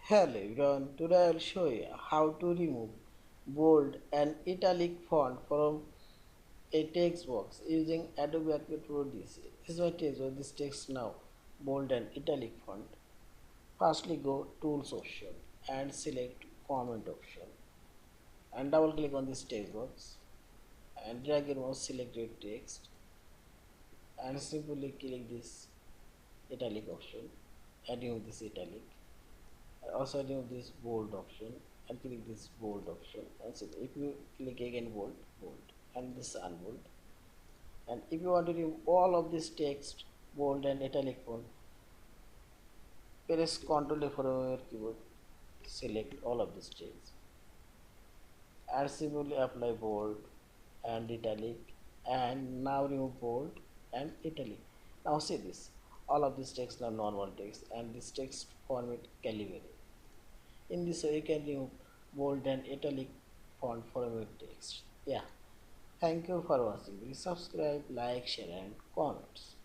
Hello everyone, today I will show you how to remove bold and italic font from a text box using Adobe Acrobat Pro DC. This is my text box. This text now bold and italic font. Firstly go tools option and select comment option and double click on this text box and drag your mouse selected text and simply click this italic option and remove this italic. Also remove this bold option and click this bold option and see if you click again bold and this unbold, and if you want to remove all of this text bold and italic font, press Ctrl A from your keyboard, select all of this text and simply apply bold and italic, and now remove bold and italic. Now see this, all of this text now normal text and this text format calibrate. In this way, you can remove bold and italic font from your text. Yeah. Thank you for watching. Please subscribe, like, share, and comments.